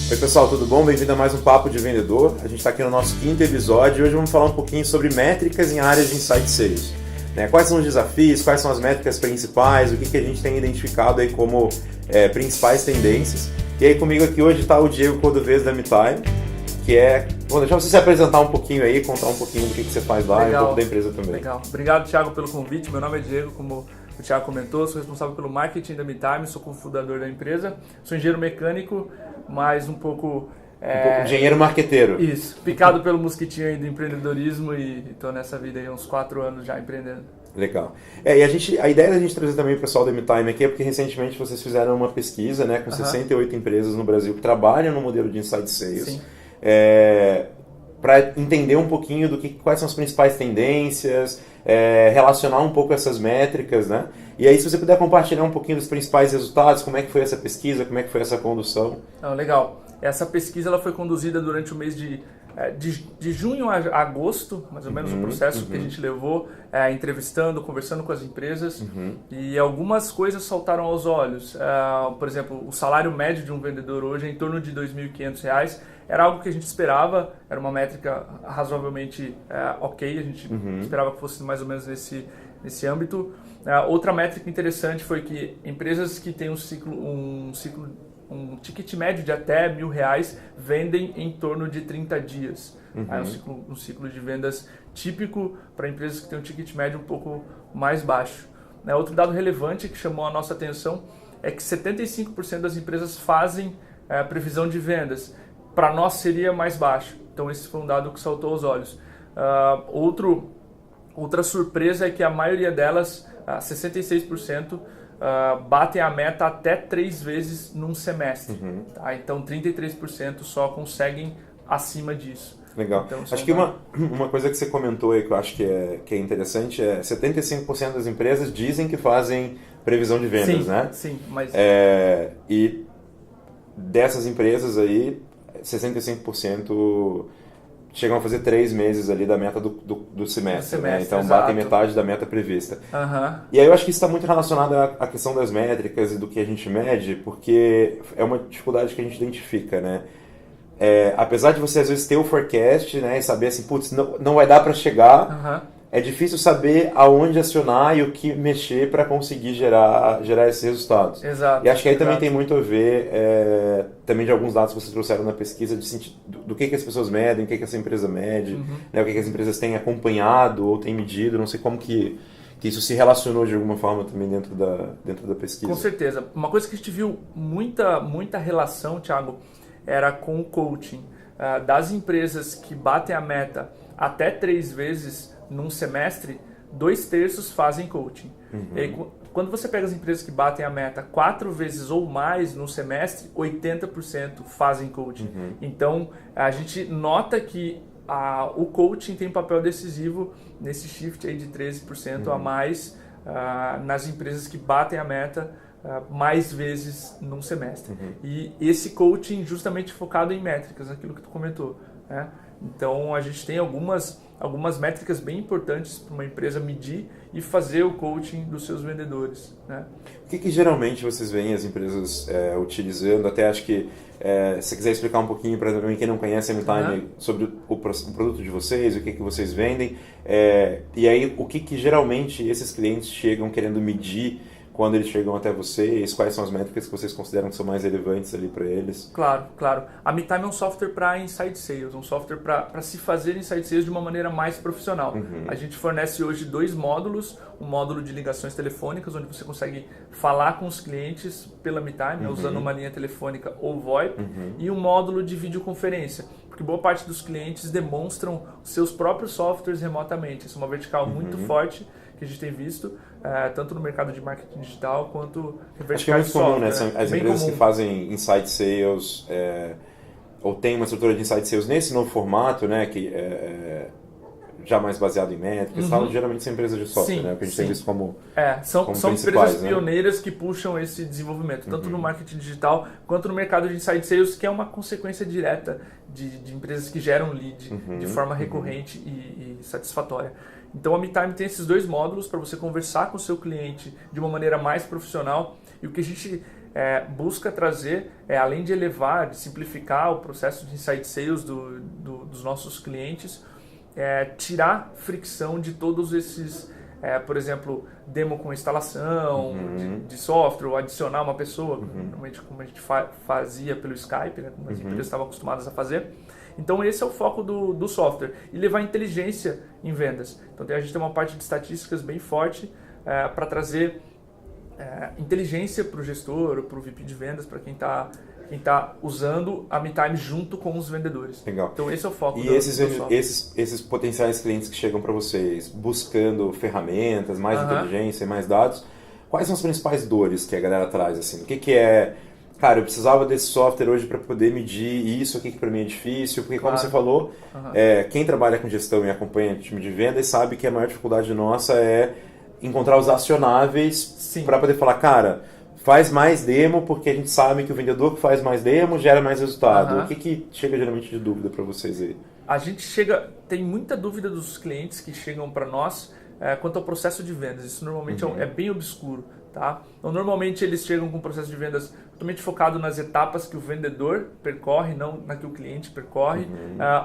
Oi pessoal, tudo bom? Bem-vindo a mais um Papo de Vendedor. A gente está aqui no nosso 5º episódio e hoje vamos falar um pouquinho sobre métricas em áreas de Inside Sales. Quais são os desafios, quais são as métricas principais, o que a gente tem identificado aí como principais tendências. E aí comigo aqui hoje está o Diego Cordovez da MeTime, que vou deixar você se apresentar um pouquinho aí, contar um pouquinho do que você faz lá. Legal. E um pouco da empresa também. Legal. Obrigado, Thiago, pelo convite. Meu nome é Diego, como o Thiago comentou, sou responsável pelo marketing da MeTime, sou cofundador da empresa, sou engenheiro mecânico, mas um pouco engenheiro marqueteiro. Isso, picado pelo mosquitinho aí do empreendedorismo e estou nessa vida aí há uns 4 anos já empreendendo. Legal. E a ideia da gente trazer também o pessoal da MeTime aqui é porque recentemente vocês fizeram uma pesquisa, né, com 68 empresas no Brasil que trabalham no modelo de Inside Sales. Para entender um pouquinho quais são as principais tendências, relacionar um pouco essas métricas, né? E aí se você puder compartilhar um pouquinho dos principais resultados, como é que foi essa pesquisa, como é que foi essa condução. Legal. Essa pesquisa ela foi conduzida durante o mês de junho a agosto, mais ou menos, o processo que a gente levou, entrevistando, conversando com as empresas, e algumas coisas saltaram aos olhos. Por exemplo, o salário médio de um vendedor hoje é em torno de R$ 2.500, era algo que a gente esperava, era uma métrica razoavelmente ok, a gente esperava que fosse mais ou menos nesse âmbito. Outra métrica interessante foi que empresas que têm um ticket médio de até R$1.000 vendem em torno de 30 dias. Um ciclo de vendas típico para empresas que têm um ticket médio um pouco mais baixo. Outro dado relevante que chamou a nossa atenção é que 75% das empresas fazem previsão de vendas. Para nós seria mais baixo. Então esse foi um dado que saltou aos olhos. Outra surpresa é que a maioria delas, 66%, batem a meta até 3 vezes num semestre. Então 33% só conseguem acima disso. Legal. Então, acho que uma coisa que você comentou aí que eu acho que é interessante é 75% das empresas dizem que fazem previsão de vendas, né? Sim, mas... E dessas empresas aí, 65% chegam a fazer 3 meses ali da meta do semestre, né? Então exato. Batem metade da meta prevista. E aí eu acho que isso está muito relacionado à questão das métricas e do que a gente mede, porque é uma dificuldade que a gente identifica, né? Apesar de você às vezes ter o forecast, né, e saber assim, putz, não vai dar para chegar, é difícil saber aonde acionar e o que mexer para conseguir gerar esses resultados. Exato. E acho que aí também tem muito a ver também de alguns dados que vocês trouxeram na pesquisa do que as pessoas medem, o que essa empresa mede, né, o que as empresas têm acompanhado ou têm medido, não sei como que isso se relacionou de alguma forma também dentro da pesquisa. Com certeza. Uma coisa que a gente viu muita relação, Thiago, era com o coaching. Das empresas que batem a meta até 3 vezes num semestre, 2/3 fazem coaching. E aí, quando você pega as empresas que batem a meta 4 vezes ou mais no semestre, 80% fazem coaching. Então, a gente nota que o coaching tem um papel decisivo nesse shift aí de 13% a mais nas empresas que batem a meta mais vezes num semestre. E esse coaching justamente focado em métricas, aquilo que tu comentou, né? Então a gente tem algumas métricas bem importantes para uma empresa medir e fazer o coaching dos seus vendedores, né? O que geralmente vocês veem as empresas utilizando? Até acho que se você quiser explicar um pouquinho para quem não conhece a MeTime sobre o produto de vocês, o que vocês vendem, e aí o que geralmente esses clientes chegam querendo medir quando eles chegam até vocês, quais são as métricas que vocês consideram que são mais relevantes ali para eles? Claro. A MeTime é um software para Inside Sales, um software para se fazer Inside Sales de uma maneira mais profissional. A gente fornece hoje 2 módulos, um módulo de ligações telefônicas, onde você consegue falar com os clientes pela MeTime, usando uma linha telefônica ou VoIP, e um módulo de videoconferência, porque boa parte dos clientes demonstram seus próprios softwares remotamente. Isso é uma vertical muito forte que a gente tem visto, tanto no mercado de marketing digital quanto no vertical. Acho que é muito comum, né? As bem empresas comum. que fazem Inside Sales ou tem uma estrutura de Inside Sales nesse novo formato, né? Que já mais baseado em métricas, geralmente são empresas de software, né? Que a gente tem visto como são empresas pioneiras, né, que puxam esse desenvolvimento, tanto no marketing digital quanto no mercado de Inside Sales, que é uma consequência direta de empresas que geram lead de forma recorrente e satisfatória. Então a MeTime tem esses 2 módulos para você conversar com o seu cliente de uma maneira mais profissional, e o que a gente busca trazer, além de elevar, de simplificar o processo de inside sales dos nossos clientes, tirar fricção de todos esses, por exemplo, demo com instalação de software, ou adicionar uma pessoa, normalmente como a gente fazia pelo Skype, né, como as empresas estavam acostumadas a fazer. Então esse é o foco do software, e levar inteligência em vendas. Então a gente tem uma parte de estatísticas bem forte para trazer inteligência para o gestor, ou para o VP de vendas, para quem está usando a MeTime junto com os vendedores. Legal. Então esse é o foco do software. Esses potenciais clientes que chegam para vocês buscando ferramentas, mais inteligência, mais dados, quais são as principais dores que a galera traz? Assim? O que é... Cara, eu precisava desse software hoje para poder medir isso aqui que para mim é difícil, porque como você falou, quem trabalha com gestão e acompanha o time de vendas sabe que a maior dificuldade nossa é encontrar os acionáveis para poder falar, cara, faz mais demo, porque a gente sabe que o vendedor que faz mais demo gera mais resultado. O que chega geralmente de dúvida para vocês aí? A gente tem muita dúvida dos clientes que chegam para nós quanto ao processo de vendas. Isso normalmente é bem obscuro. Tá? Então, normalmente eles chegam com um processo de vendas totalmente focado nas etapas que o vendedor percorre, não na que o cliente percorre,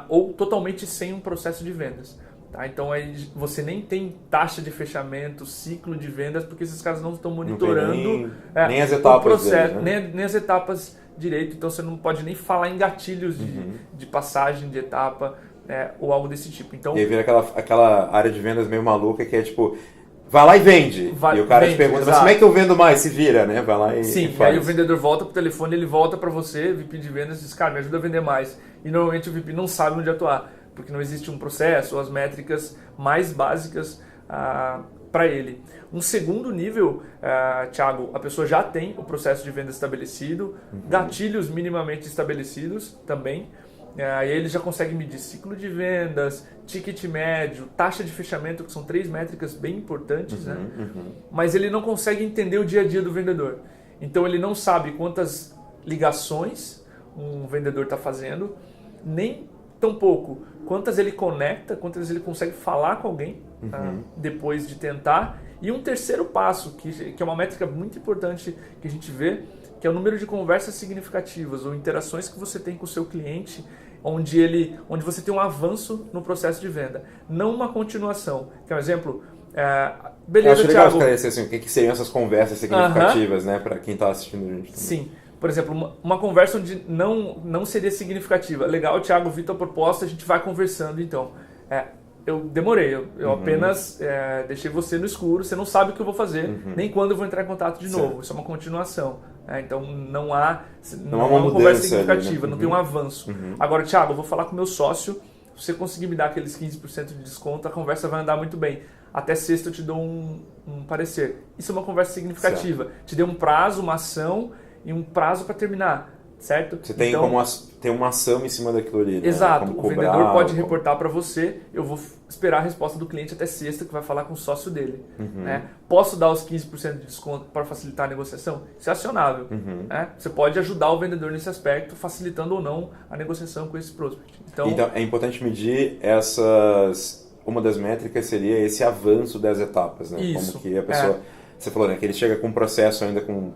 ou totalmente sem um processo de vendas. Tá? Então aí você nem tem taxa de fechamento, ciclo de vendas, porque esses caras não estão monitorando nem as etapas o processo, dele, né? nem as etapas direito. Então você não pode nem falar em gatilhos de passagem de etapa ou algo desse tipo. Então, e aí vira aquela área de vendas meio maluca que é tipo... Vai lá e vende. E o cara te pergunta, mas como é que eu vendo mais? Se vira, né? Vai lá e faz. Aí o vendedor volta pro telefone, ele volta para você, VP de vendas, diz, cara, me ajuda a vender mais. E normalmente o VP não sabe onde atuar, porque não existe um processo ou as métricas mais básicas para ele. Um segundo nível, Thiago, a pessoa já tem o processo de venda estabelecido, gatilhos minimamente estabelecidos também. Aí ele já consegue medir ciclo de vendas, ticket médio, taxa de fechamento, que são 3 métricas bem importantes, né? Mas ele não consegue entender o dia a dia do vendedor. Então ele não sabe quantas ligações um vendedor está fazendo, nem tampouco quantas ele conecta, quantas ele consegue falar com alguém depois de tentar. E um terceiro passo, que é uma métrica muito importante que a gente vê, que é o número de conversas significativas ou interações que você tem com o seu cliente, onde você tem um avanço no processo de venda, não uma continuação. Que é um exemplo, beleza, acho legal Thiago. esclarecer assim, o que seriam essas conversas significativas, né, para quem está assistindo a gente também. Sim, por exemplo, uma conversa onde não seria significativa. Legal, Thiago, vi tua proposta, a gente vai conversando então. Eu demorei, eu apenas deixei você no escuro, você não sabe o que eu vou fazer, nem quando eu vou entrar em contato de novo. Isso é uma continuação. Então não há uma conversa significativa, ali, né? Não tem um avanço. Agora, Thiago, eu vou falar com o meu sócio, se você conseguir me dar aqueles 15% de desconto, a conversa vai andar muito bem. Até sexta eu te dou um parecer. Isso é uma conversa significativa. Certo. Te dei um prazo, uma ação e um prazo para terminar. Certo? Você tem tem uma ação em cima daquilo ali, né? Exato. Como o vendedor pode reportar para você, eu vou esperar a resposta do cliente até sexta, que vai falar com o sócio dele. Né? Posso dar os 15% de desconto para facilitar a negociação? Isso é acionável. Né? Você pode ajudar o vendedor nesse aspecto, facilitando ou não a negociação com esse prospect. Então é importante medir uma das métricas seria esse avanço das etapas, né? Isso. Como que a pessoa... Você falou, né? Que ele chega com um processo ainda com...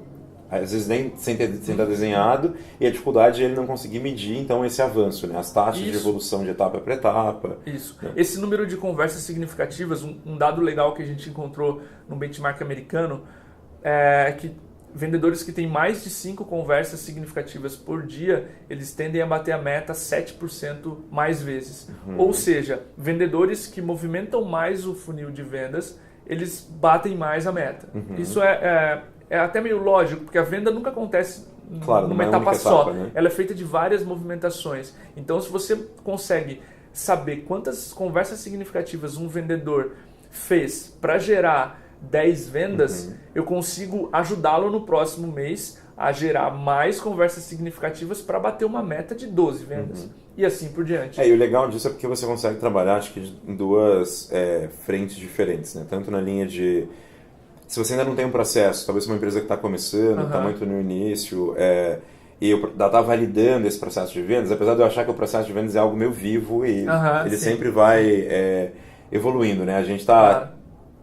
Às vezes nem sem estar desenhado, e a dificuldade é ele não conseguir medir então esse avanço, né? As taxas de evolução de etapa para etapa. Isso. Né? Esse número de conversas significativas, um dado legal que a gente encontrou no benchmark americano, é que vendedores que têm mais de 5 conversas significativas por dia, eles tendem a bater a meta 7% mais vezes. Ou seja, vendedores que movimentam mais o funil de vendas, eles batem mais a meta. Isso é até meio lógico, porque a venda nunca acontece numa etapa só. Né? Ela é feita de várias movimentações. Então, se você consegue saber quantas conversas significativas um vendedor fez para gerar 10 vendas, eu consigo ajudá-lo no próximo mês a gerar mais conversas significativas para bater uma meta de 12 vendas. E assim por diante. E o legal disso é porque você consegue trabalhar, acho que em duas frentes diferentes, né? Tanto na linha de... Se você ainda não tem um processo, talvez uma empresa que está começando, está muito no início, e está validando esse processo de vendas, apesar de eu achar que o processo de vendas é algo meio vivo e ele sempre vai evoluindo, né? A gente está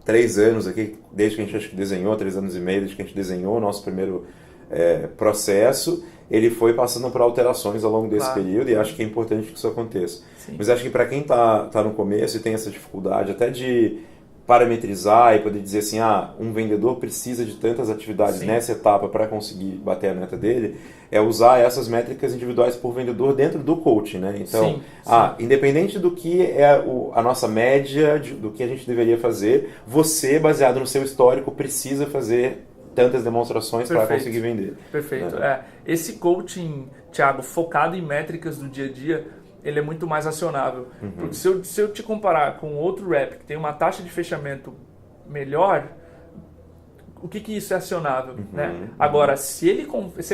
3 anos aqui, desde que a gente acho que desenhou, 3 anos e meio, desde que a gente desenhou o nosso primeiro processo, ele foi passando por alterações ao longo desse período e acho que é importante que isso aconteça. Sim. Mas acho que para quem está no começo e tem essa dificuldade até de parametrizar e poder dizer assim, um vendedor precisa de tantas atividades nessa etapa para conseguir bater a meta dele, é usar essas métricas individuais por vendedor dentro do coaching, né? Então, independente do que é a nossa média, do que a gente deveria fazer, você, baseado no seu histórico, precisa fazer tantas demonstrações para conseguir vender. Perfeito. Né? Esse coaching, Thiago, focado em métricas do dia a dia, ele é muito mais acionável. Porque se eu te comparar com outro rep que tem uma taxa de fechamento melhor, o que isso é acionável? Né? Agora, se ele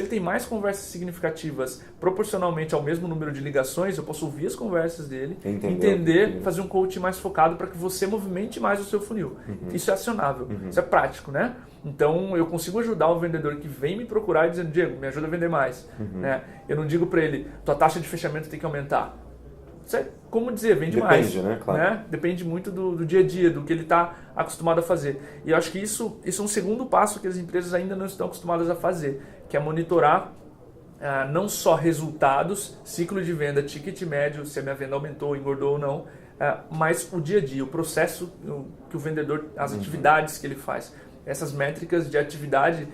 tem mais conversas significativas proporcionalmente ao mesmo número de ligações, eu posso ouvir as conversas dele, entender, fazer um coaching mais focado para que você movimente mais o seu funil. Isso é acionável, isso é prático, né? Então, eu consigo ajudar o vendedor que vem me procurar dizendo, Diego, me ajuda a vender mais. Né? Eu não digo para ele, tua taxa de fechamento tem que aumentar. Isso é como dizer, vende mais. Depende, né? Claro. Né? Depende muito do dia a dia, do que ele está acostumado a fazer. E eu acho que isso é um segundo passo que as empresas ainda não estão acostumadas a fazer, que é monitorar não só resultados, ciclo de venda, ticket médio, se a minha venda aumentou, engordou ou não, mas o dia a dia, o processo que o vendedor, as atividades que ele faz. Essas métricas de atividade,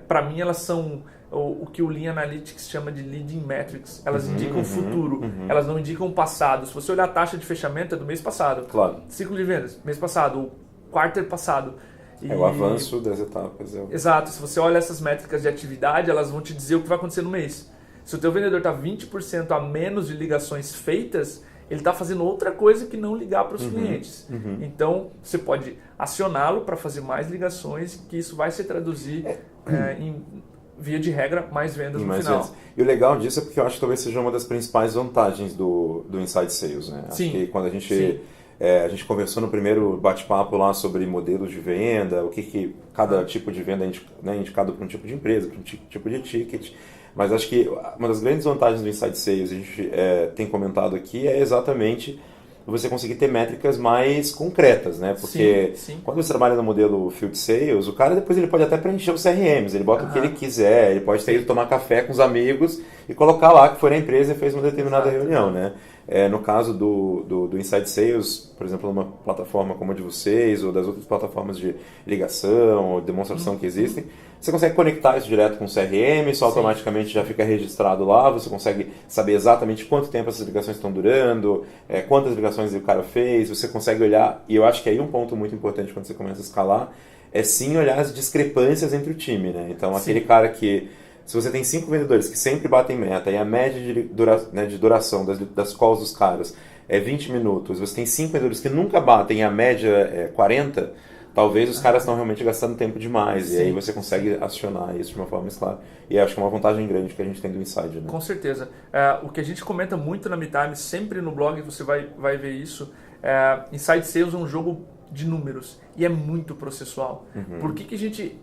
para mim, elas são o que o Lean Analytics chama de leading metrics. Elas indicam o futuro, elas não indicam o passado. Se você olhar a taxa de fechamento, é do mês passado. Claro. Ciclo de vendas, mês passado, o quarter passado. O avanço das etapas. Exato. Se você olha essas métricas de atividade, elas vão te dizer o que vai acontecer no mês. Se o teu vendedor está 20% a menos de ligações feitas, ele está fazendo outra coisa que não ligar para os clientes. Então, você pode acioná-lo para fazer mais ligações, que isso vai se traduzir em, via de regra, mais vendas no final. Vendas. E o legal disso é porque eu acho que talvez seja uma das principais vantagens do Inside Sales. Né? Sim. Acho que quando a gente conversou no primeiro bate-papo lá sobre modelos de venda, o que cada tipo de venda é indicado para um tipo de empresa, para um tipo de ticket. Mas acho que uma das grandes vantagens do Inside Sales, a gente tem comentado aqui, é exatamente você conseguir ter métricas mais concretas, né? Porque quando você trabalha no modelo Field Sales, o cara depois ele pode até preencher os CRMs, ele bota o que ele quiser, ele pode ter ido tomar café com os amigos e colocar lá que foi na empresa e fez uma determinada reunião, né? No caso do Inside Sales, por exemplo, numa plataforma como a de vocês ou das outras plataformas de ligação ou demonstração que existem, você consegue conectar isso direto com o CRM, isso automaticamente já fica registrado lá, você consegue saber exatamente quanto tempo essas ligações estão durando, quantas ligações o cara fez, você consegue olhar, e eu acho que aí um ponto muito importante quando você começa a escalar, é sim olhar as discrepâncias entre o time, né? Então, aquele cara que, se você tem 5 vendedores que sempre batem meta, e a média de duração das calls dos caras é 20 minutos, você tem 5 vendedores que nunca batem, e a média é 40, talvez os caras estão realmente gastando tempo demais. E aí você consegue acionar isso de uma forma mais clara. E acho que é uma vantagem grande que a gente tem do Inside. Né? Com certeza. O que a gente comenta muito na MeTime, sempre no blog você vai ver isso, Inside Sales é um jogo de números e é muito processual. Por que a gente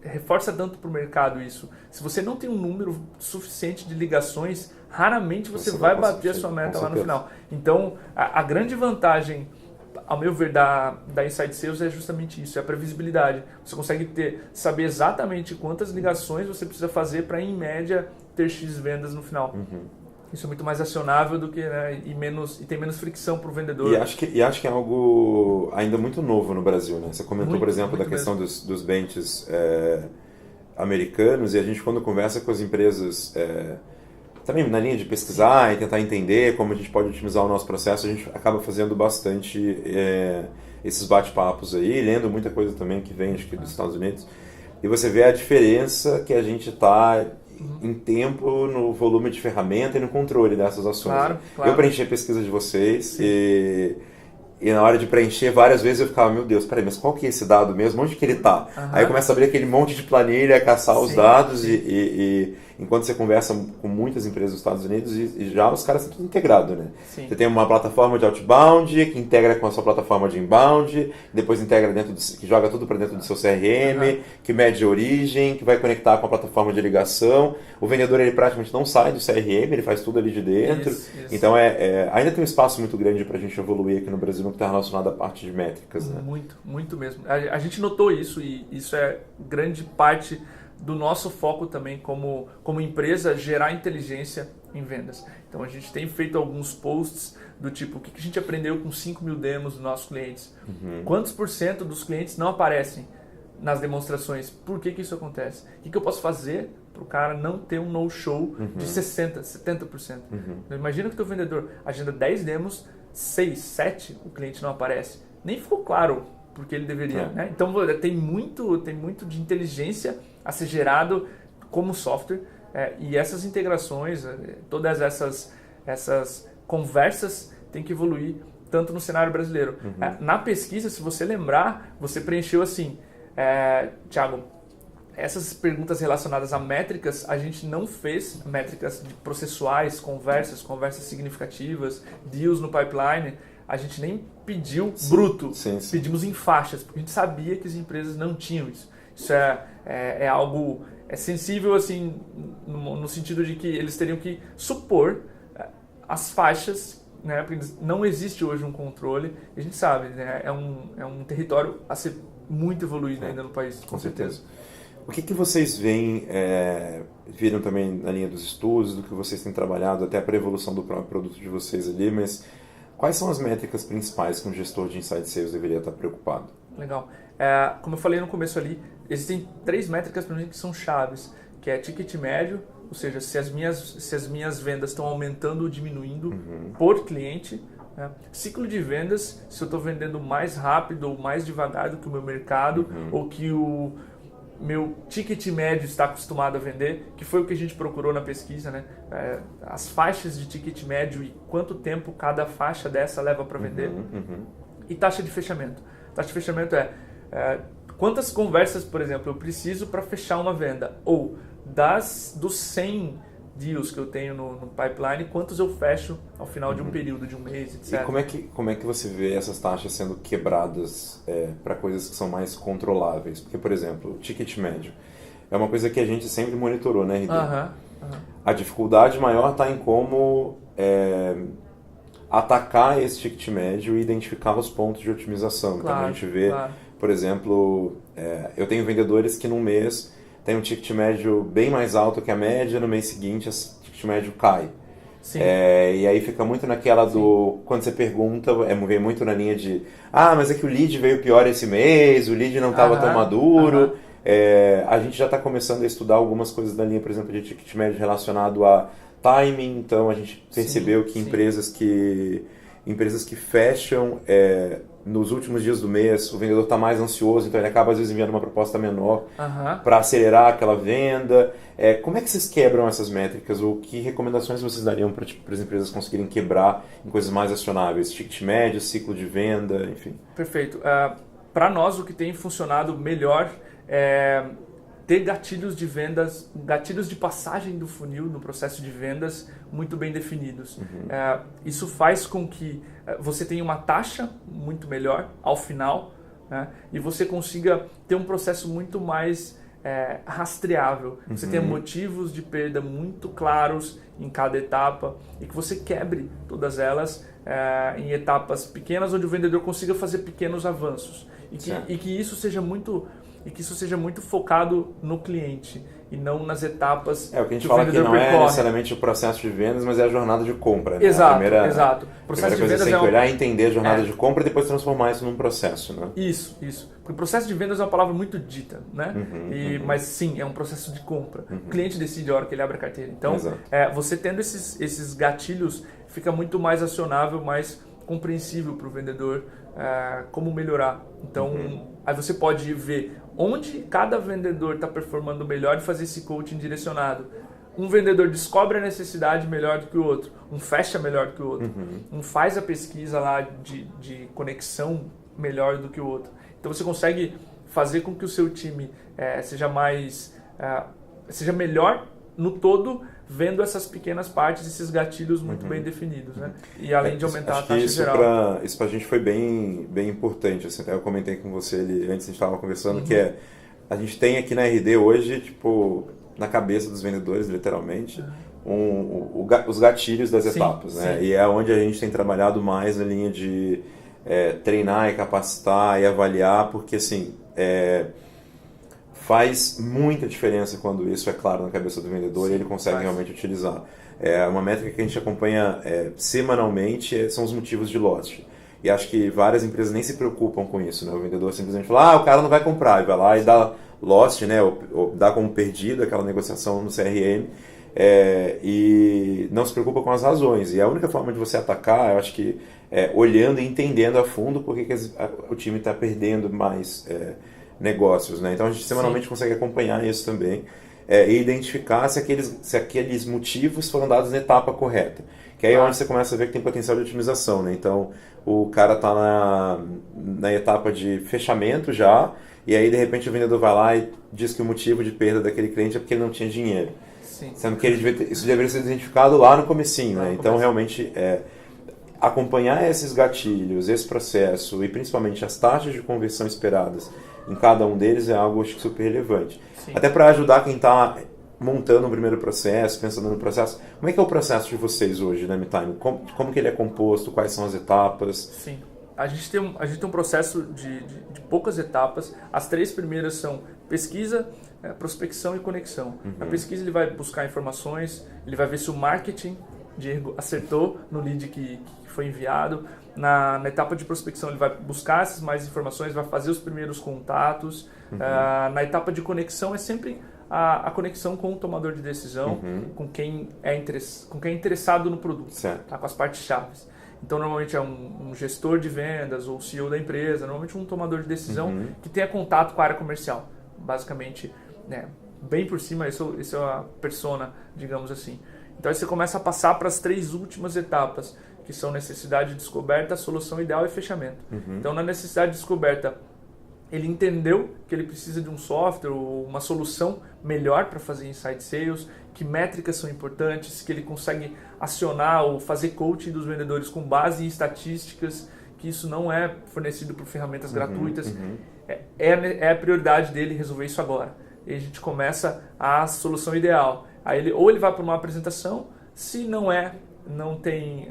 reforça tanto para o mercado isso? Se você não tem um número suficiente de ligações, raramente você vai bater a sua meta lá no final. Então, a grande vantagem, ao meu ver, da Inside Sales é justamente isso, é a previsibilidade. Você consegue saber exatamente quantas ligações você precisa fazer para, em média, ter X vendas no final. Isso é muito mais acionável do que, e tem menos fricção para o vendedor. E acho que é algo ainda muito novo no Brasil. Né? Você comentou, por exemplo, da questão dos benches americanos, e a gente, quando conversa com as empresas, também na linha de pesquisar e tentar entender como a gente pode otimizar o nosso processo, a gente acaba fazendo bastante esses bate-papos aí, lendo muita coisa também que vem, acho que, dos Estados Unidos, e você vê a diferença que a gente está em tempo, no volume de ferramenta e no controle dessas ações. Claro. Eu preenchi a pesquisa de vocês e na hora de preencher, várias vezes eu ficava, meu Deus, peraí, mas qual que é esse dado mesmo? Onde que ele está? Aí eu começo a abrir aquele monte de planilha, caçar os dados e enquanto você conversa com muitas empresas dos Estados Unidos e já os caras estão tudo integrado, né? Você tem uma plataforma de outbound que integra com a sua plataforma de inbound, depois integra que joga tudo para dentro do seu CRM, que mede a origem, que vai conectar com a plataforma de ligação. O vendedor, ele praticamente não sai do CRM, ele faz tudo ali de dentro. Isso. Então, ainda tem um espaço muito grande para a gente evoluir aqui no Brasil no que está relacionado à parte de métricas. Né? Muito, muito mesmo. A gente notou isso e isso é grande parte do nosso foco também como empresa, gerar inteligência em vendas. Então a gente tem feito alguns posts do tipo, o que a gente aprendeu com 5.000 demos dos nossos clientes? Quantos % dos clientes não aparecem nas demonstrações? Por que isso acontece? O que eu posso fazer para o cara não ter um no-show de 60%, 70%? Então, imagina que o teu vendedor agenda 10 demos, 6, 7 o cliente não aparece. Nem ficou claro porque ele deveria. Né? Então tem muito de inteligência a ser gerado como software, e essas integrações, todas essas conversas têm que evoluir tanto no cenário brasileiro. Na pesquisa, se você lembrar, você preencheu assim, Thiago, essas perguntas relacionadas a métricas, a gente não fez métricas de processuais, conversas significativas, deals no pipeline, a gente nem pediu bruto, pedimos em faixas, porque a gente sabia que as empresas não tinham isso. Isso é algo sensível assim, no sentido de que eles teriam que supor as faixas, né, porque não existe hoje um controle, e a gente sabe, né, é um território a ser muito evoluído ainda no país, com certeza. O que vocês viram também na linha dos estudos, do que vocês têm trabalhado, até para a evolução do próprio produto de vocês ali, mas quais são as métricas principais que um gestor de Inside Sales deveria estar preocupado? Legal. Como eu falei no começo ali, existem 3 métricas para mim que são chaves, que é ticket médio, ou seja, se as minhas vendas estão aumentando ou diminuindo por cliente. Ciclo de vendas, se eu estou vendendo mais rápido ou mais devagar do que o meu mercado, ou que o meu ticket médio está acostumado a vender, que foi o que a gente procurou na pesquisa, né? As faixas de ticket médio e quanto tempo cada faixa dessa leva para vender. E taxa de fechamento. Taxa de fechamento quantas conversas, por exemplo, eu preciso para fechar uma venda, ou dos 100 deals que eu tenho no pipeline, quantos eu fecho ao final de um período, de um mês, etc. E como é que você vê essas taxas sendo quebradas para coisas que são mais controláveis? Porque, por exemplo, o ticket médio é uma coisa que a gente sempre monitorou, né, RD? A dificuldade maior está em como atacar esse ticket médio e identificar os pontos de otimização. Então a gente vê, por exemplo, eu tenho vendedores que num mês tem um ticket médio bem mais alto que a média, no mês seguinte esse ticket médio cai. E aí fica muito naquela quando você pergunta, vem muito na linha de mas é que o lead veio pior esse mês, o lead não estava tão maduro. A gente já está começando a estudar algumas coisas da linha, por exemplo, de ticket médio relacionado a timing, então a gente percebeu que empresas que fecham nos últimos dias do mês, o vendedor está mais ansioso, então ele acaba às vezes enviando uma proposta menor para acelerar aquela venda. Como é que vocês quebram essas métricas, ou que recomendações vocês dariam para as empresas conseguirem quebrar em coisas mais acionáveis? Ticket médio, ciclo de venda, enfim. Perfeito. Para nós o que tem funcionado melhor é ter gatilhos de vendas, gatilhos de passagem do funil no processo de vendas muito bem definidos. Isso faz com que você tenha uma taxa muito melhor ao final, né? E você consiga ter um processo muito mais rastreável. Você tenha motivos de perda muito claros em cada etapa e que você quebre todas elas em etapas pequenas, onde o vendedor consiga fazer pequenos avanços e que isso seja muito focado no cliente e não nas etapas o que a gente fala que não é necessariamente o processo de vendas, mas é a jornada de compra. Né? Exato. O processo de vendas você tem que olhar e entender a jornada de compra e depois transformar isso num processo. Né? Isso. Porque o processo de vendas é uma palavra muito dita, né? Mas sim, é um processo de compra. O cliente decide a hora que ele abre a carteira. Então, você tendo esses gatilhos, fica muito mais acionável, mais compreensível para o vendedor como melhorar. Então, aí você pode ver onde cada vendedor está performando melhor e fazer esse coaching direcionado. Um vendedor descobre a necessidade melhor do que o outro, um fecha melhor do que o outro, um faz a pesquisa lá de conexão melhor do que o outro. Então você consegue fazer com que o seu time seja melhor no todo, vendo essas pequenas partes, esses gatilhos muito bem definidos, né? E além de aumentar a taxa geral. Isso pra gente foi bem importante, assim, até eu comentei com você ali, antes a gente estava conversando, que a gente tem aqui na RD hoje, tipo, na cabeça dos vendedores, literalmente, os gatilhos das etapas, né? Sim. E é onde a gente tem trabalhado mais na linha de treinar e capacitar e avaliar, porque assim, faz muita diferença quando isso é claro na cabeça do vendedor. Sim, e ele consegue realmente utilizar. Uma métrica que a gente acompanha semanalmente são os motivos de lote. E acho que várias empresas nem se preocupam com isso, né? O vendedor simplesmente fala, o cara não vai comprar, e vai lá e dá lost, né? Ou dá como perdido aquela negociação no CRM, e não se preocupa com as razões. E a única forma de você atacar, eu acho que olhando e entendendo a fundo por que o time está perdendo mais negócios, né? Então a gente semanalmente consegue acompanhar isso também, e identificar se aqueles motivos foram dados na etapa correta. Que aí é onde você começa a ver que tem potencial de otimização, né? Então, o cara está na etapa de fechamento já, e aí, de repente, o vendedor vai lá e diz que o motivo de perda daquele cliente é porque ele não tinha dinheiro. Sim. Sendo que isso deveria ser identificado lá no comecinho, né? Então, realmente, acompanhar esses gatilhos, esse processo, e principalmente as taxas de conversão esperadas em cada um deles é algo, acho que, super relevante. Sim. Até para ajudar quem está montando o primeiro processo, pensando no processo. Como é que é o processo de vocês hoje, né, MeTime? Como que ele é composto? Quais são as etapas? Sim. A gente tem um processo de poucas etapas. As 3 primeiras são pesquisa, prospecção e conexão. Na pesquisa ele vai buscar informações, ele vai ver se o marketing, Diego, acertou no lead que foi enviado. Na etapa de prospecção ele vai buscar essas mais informações, vai fazer os primeiros contatos. Na etapa de conexão é sempre a conexão com o tomador de decisão, com quem é interessado no produto, tá? Com as partes chaves. Então, normalmente é um gestor de vendas ou CEO da empresa, normalmente um tomador de decisão que tenha contato com a área comercial. Basicamente, né, bem por cima, isso é a persona, digamos assim. Então, aí você começa a passar para as 3 últimas etapas, que são necessidade de descoberta, solução ideal e fechamento. Então, na necessidade de descoberta, ele entendeu que ele precisa de um software ou uma solução melhor para fazer inside sales, que métricas são importantes, que ele consegue acionar ou fazer coaching dos vendedores com base em estatísticas, que isso não é fornecido por ferramentas gratuitas. É a prioridade dele resolver isso agora. E a gente começa a solução ideal. Aí ele vai para uma apresentação, se não tem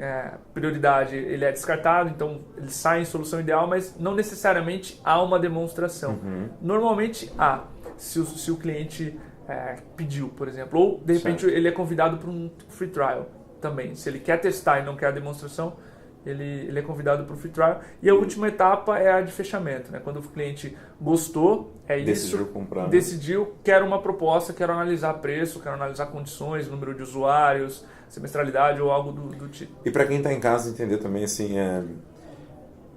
prioridade, ele é descartado, então ele sai em solução ideal, mas não necessariamente há uma demonstração. Normalmente há, se o cliente pediu, por exemplo, ou de repente ele é convidado para um free trial também. Se ele quer testar e não quer a demonstração, ele é convidado para o free trial. E a última etapa é a de fechamento, né? Quando o cliente gostou, decidiu comprar, decidiu, quero uma proposta, quero analisar preço, quero analisar condições, número de usuários, semestralidade ou algo do tipo. E para quem está em casa entender também, assim,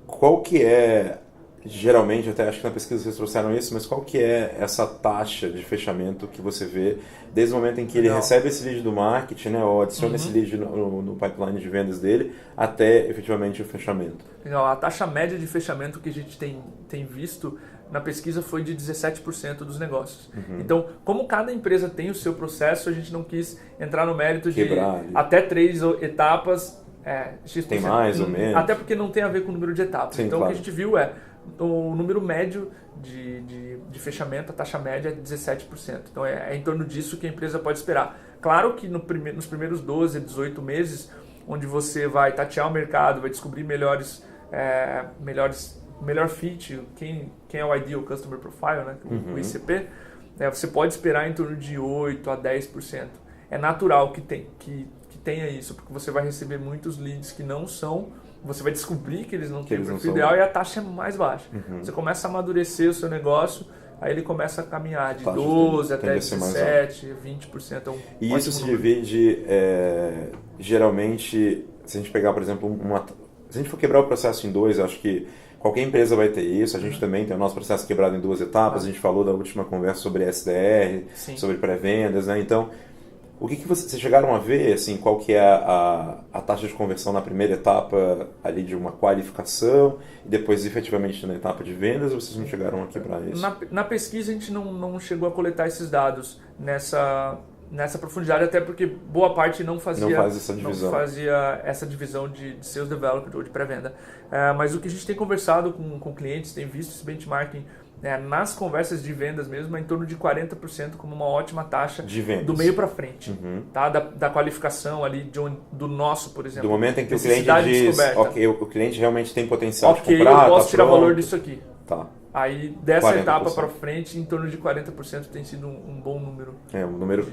qual que é, geralmente, até acho que na pesquisa vocês trouxeram isso, mas qual que é essa taxa de fechamento que você vê desde o momento em que ele recebe esse lead do marketing, né, ou adiciona esse lead no pipeline de vendas dele, até efetivamente o fechamento? Legal. A taxa média de fechamento que a gente tem visto na pesquisa foi de 17% dos negócios. Então, como cada empresa tem o seu processo, a gente não quis entrar no mérito de até 3 etapas, X%. Tem mais ou menos. Até porque não tem a ver com o número de etapas. Sim, então, claro. O que a gente viu o número médio de fechamento, a taxa média é de 17%. Então, é em torno disso que a empresa pode esperar. Claro que nos primeiros 12 a 18 meses, onde você vai tatear o mercado, vai descobrir melhor fit, quem é o Ideal Customer Profile, né? O ICP, você pode esperar em torno de 8% a 10%. É natural que tenha isso, porque você vai receber muitos leads que não são, você vai descobrir que eles não têm o perfil ideal e a taxa é mais baixa. Você começa a amadurecer o seu negócio, aí ele começa a caminhar de 12% até 17%, 20%. E isso se divide, geralmente, se a gente pegar, por exemplo, se a gente for quebrar o processo em 2, acho que qualquer empresa vai ter isso. A gente também tem o nosso processo quebrado em 2 etapas. A gente falou da última conversa sobre SDR, sobre pré-vendas, né? Então, o que vocês chegaram a ver, assim, qual que é a taxa de conversão na primeira etapa ali de uma qualificação e depois efetivamente na etapa de vendas, ou vocês não chegaram a quebrar isso? Na pesquisa a gente não chegou a coletar esses dados nessa profundidade, até porque boa parte não fazia essa divisão de sales development ou de pré-venda. Mas o que a gente tem conversado com clientes, tem visto esse benchmarking nas conversas de vendas mesmo, é em torno de 40% como uma ótima taxa do meio para frente. Tá? Da qualificação ali do nosso, por exemplo. Do momento em que o cliente diz, ok, o cliente realmente tem potencial de comprar, eu posso tirar valor disso aqui. Tá. Aí dessa 40%. etapa para frente, em torno de 40% tem sido um bom número.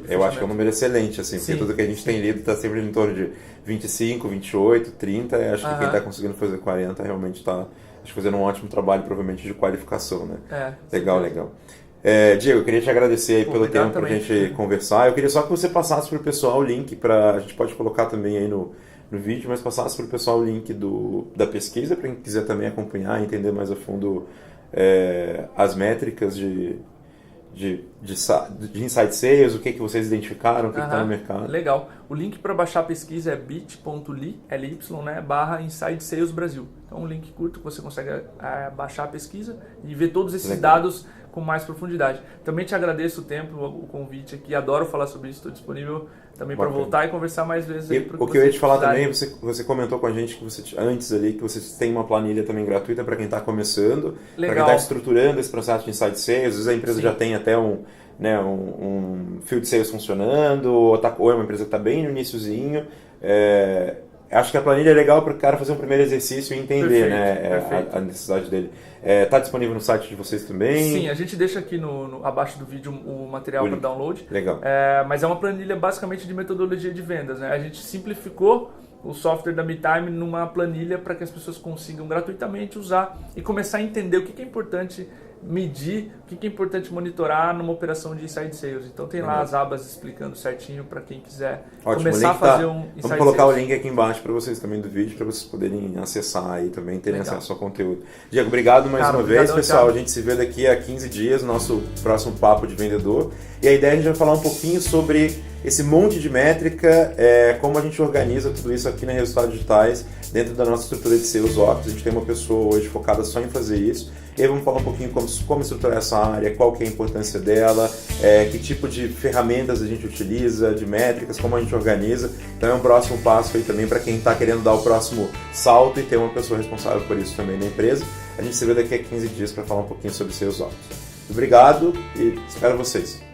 Eu acho que é um número excelente, assim, porque tudo que a gente tem lido está sempre em torno de 25, 28, 30, e acho que quem está conseguindo fazer 40 realmente está fazendo um ótimo trabalho, provavelmente, de qualificação, né? Legal. Diego, eu queria te agradecer aí pelo tempo para a gente conversar. Eu queria só que você passasse para o pessoal o link, a gente pode colocar também aí no vídeo, mas passasse para o pessoal o link da pesquisa, para quem quiser também acompanhar e entender mais a fundo as métricas de Inside Sales, o que vocês identificaram, o que está no mercado. Legal. O link para baixar a pesquisa é bit.ly, né, /Inside Sales Brasil. Então, um link curto que você consegue baixar a pesquisa e ver todos esses dados com mais profundidade. Também te agradeço o tempo, o convite aqui, adoro falar sobre isso, estou disponível também para voltar e conversar mais vezes. O que eu ia te falar também, você comentou com a gente que antes ali que vocês têm uma planilha também gratuita para quem está começando, para quem está estruturando esse processo de Inside Sales. Às vezes a empresa já tem até um field sales funcionando, ou é uma empresa que está bem no iniciozinho. Acho que a planilha é legal para o cara fazer um primeiro exercício e entender a necessidade dele. Está disponível no site de vocês também? Sim, a gente deixa aqui abaixo do vídeo o material para download. Legal. Mas é uma planilha basicamente de metodologia de vendas, né? A gente simplificou o software da MeTime numa planilha para que as pessoas consigam gratuitamente usar e começar a entender o que é importante medir, o que é importante monitorar numa operação de Inside Sales. Então tem lá as abas explicando certinho para quem quiser começar a fazer um Inside Sales. Vamos colocar o link aqui embaixo para vocês também do vídeo, para vocês poderem acessar e também terem acesso ao conteúdo. Diego, obrigado mais uma vez, pessoal. A gente se vê daqui a 15 dias, nosso próximo Papo de Vendedor. E a ideia é a gente vai falar um pouquinho sobre esse monte de métrica, como a gente organiza tudo isso aqui na Resultados Digitais, dentro da nossa estrutura de Sales Ops. A gente tem uma pessoa hoje focada só em fazer isso. E aí vamos falar um pouquinho como estruturar essa área, qual que é a importância dela, que tipo de ferramentas a gente utiliza, de métricas, como a gente organiza. Então é um próximo passo aí também para quem está querendo dar o próximo salto e ter uma pessoa responsável por isso também na empresa. A gente se vê daqui a 15 dias para falar um pouquinho sobre Sales Ops. Obrigado e espero vocês.